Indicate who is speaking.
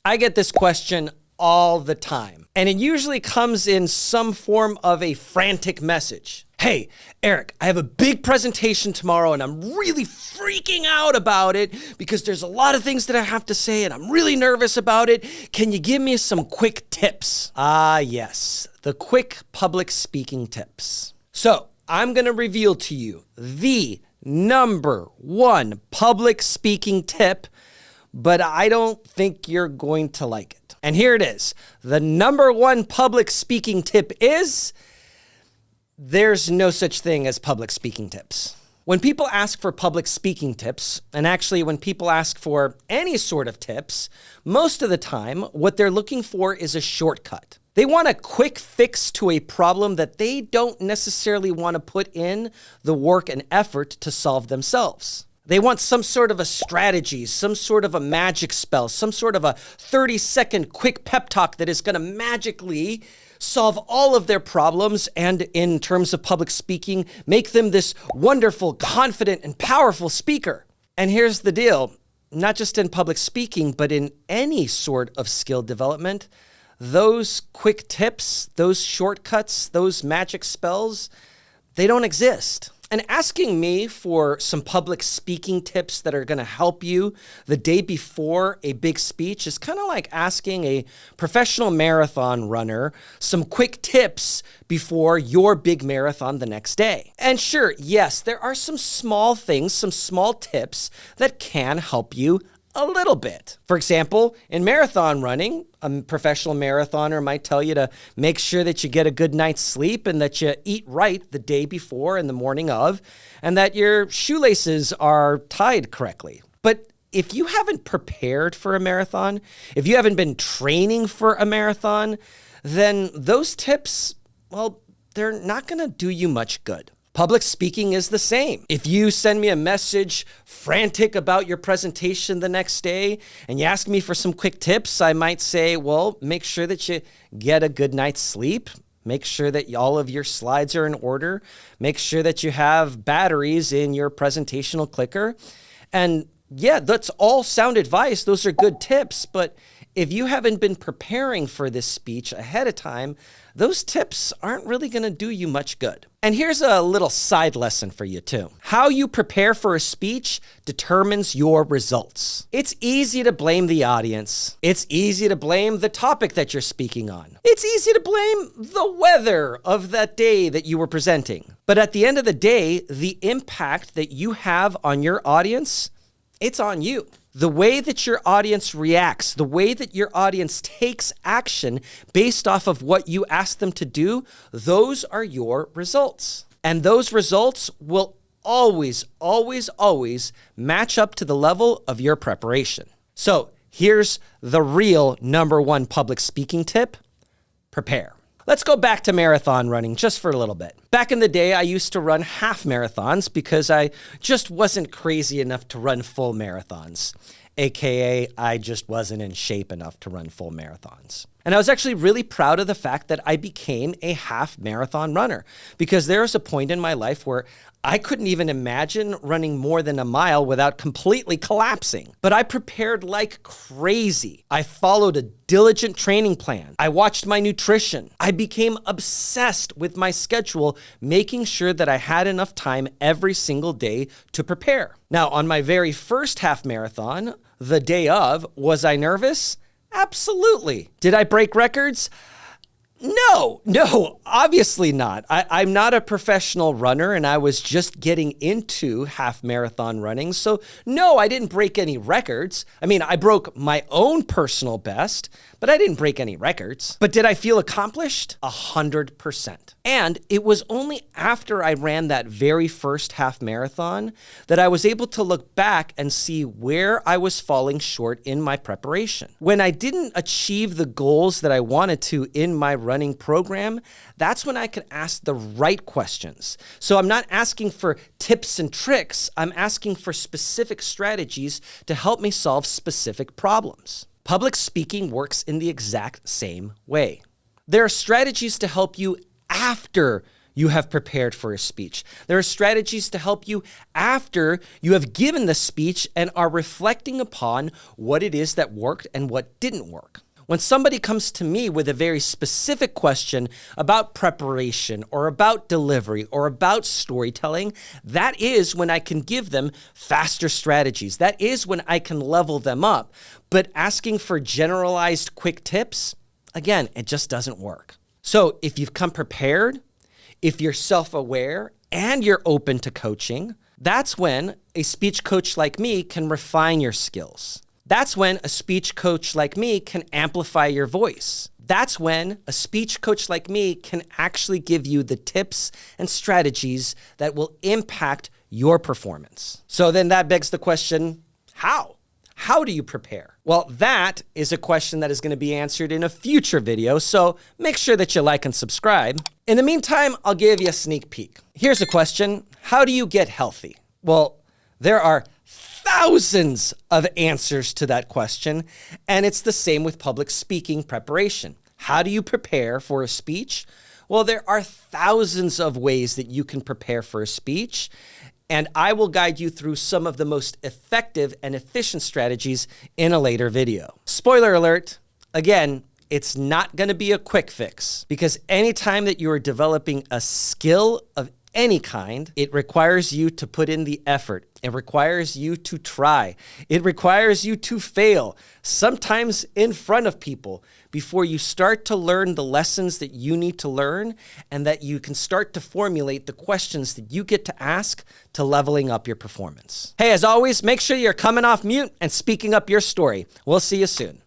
Speaker 1: I get this question all the time, and it usually comes in some form of a frantic message. Hey, Eric, I have a big presentation tomorrow and I'm really freaking out about it because there's a lot of things that I have to say and I'm really nervous about it. Can you give me some quick tips? Ah, yes, the quick public speaking tips. So I'm going to reveal to you the number one public speaking tip, but I don't think you're going to like it. And here it is. The number one public speaking tip is: there's no such thing as public speaking tips. When people ask for public speaking tips, and actually when people ask for any sort of tips, most of the time what they're looking for is a shortcut. They want a quick fix to a problem that they don't necessarily want to put in the work and effort to solve themselves. They want some sort of a strategy, some sort of a magic spell, some sort of a 30-second quick pep talk that is going to magically solve all of their problems and, in terms of public speaking, make them this wonderful, confident, and powerful speaker. And here's the deal. Not just in public speaking, but in any sort of skill development, those quick tips, those shortcuts, those magic spells, they don't exist. And asking me for some public speaking tips that are going to help you the day before a big speech is kind of like asking a professional marathon runner some quick tips before your big marathon the next day. And sure, yes, there are some small things, some small tips that can help you a little bit. For example, in marathon running, a professional marathoner might tell you to make sure that you get a good night's sleep and that you eat right the day before and the morning of, and that your shoelaces are tied correctly. But if you haven't prepared for a marathon, if you haven't been training for a marathon, then those tips, well, they're not going to do you much good. Public speaking is the same. If you send me a message frantic about your presentation the next day and you ask me for some quick tips, I might say, well, make sure that you get a good night's sleep. Make sure that all of your slides are in order. Make sure that you have batteries in your presentational clicker. And yeah, that's all sound advice. Those are good tips. But if you haven't been preparing for this speech ahead of time, those tips aren't really going to do you much good. And here's a little side lesson for you too. How you prepare for a speech determines your results. It's easy to blame the audience. It's easy to blame the topic that you're speaking on. It's easy to blame the weather of that day that you were presenting. But at the end of the day, the impact that you have on your audience, it's on you. The way that your audience reacts, the way that your audience takes action based off of what you ask them to do, those are your results. And those results will always, always, always match up to the level of your preparation. So here's the real number one public speaking tip: prepare. Let's go back to marathon running just for a little bit. Back in the day, I used to run half marathons because I just wasn't crazy enough to run full marathons, AKA I just wasn't in shape enough to run full marathons. And I was actually really proud of the fact that I became a half marathon runner, because there was a point in my life where I couldn't even imagine running more than a mile without completely collapsing. But I prepared like crazy. I followed a diligent training plan. I watched my nutrition. I became obsessed with my schedule, making sure that I had enough time every single day to prepare. Now, on my very first half marathon, the day of, was I nervous? Absolutely. Did I break records? No, obviously not. I'm not a professional runner, and I was just getting into half marathon running. So no, I didn't break any records. I mean, I broke my own personal best, but I didn't break any records. But did I feel accomplished? 100%. And it was only after I ran that very first half marathon that I was able to look back and see where I was falling short in my preparation. When I didn't achieve the goals that I wanted to in my running program, that's when I could ask the right questions. So I'm not asking for tips and tricks. I'm asking for specific strategies to help me solve specific problems. Public speaking works in the exact same way. There are strategies to help you after you have prepared for a speech. There are strategies to help you after you have given the speech and are reflecting upon what it is that worked and what didn't work. When somebody comes to me with a very specific question about preparation or about delivery or about storytelling, that is when I can give them faster strategies. That is when I can level them up. But asking for generalized quick tips, again, it just doesn't work. So if you've come prepared, if you're self-aware, and you're open to coaching, that's when a speech coach like me can refine your skills. That's when a speech coach like me can amplify your voice. That's when a speech coach like me can actually give you the tips and strategies that will impact your performance. So then that begs the question, how? How do you prepare? Well, that is a question that is going to be answered in a future video, so make sure that you like and subscribe. In the meantime, I'll give you a sneak peek. Here's a question: how do you get healthy? Well, there are thousands of answers to that question, and it's the same with public speaking preparation. How do you prepare for a speech? Well, there are thousands of ways that you can prepare for a speech, and I will guide you through some of the most effective and efficient strategies in a later video. Spoiler alert, again, it's not going to be a quick fix, because anytime that you are developing a skill of any kind, it requires you to put in the effort. It requires you to try. It requires you to fail, sometimes in front of people, before you start to learn the lessons that you need to learn and that you can start to formulate the questions that you get to ask to leveling up your performance. Hey, as always, make sure you're coming off mute and speaking up your story. We'll see you soon.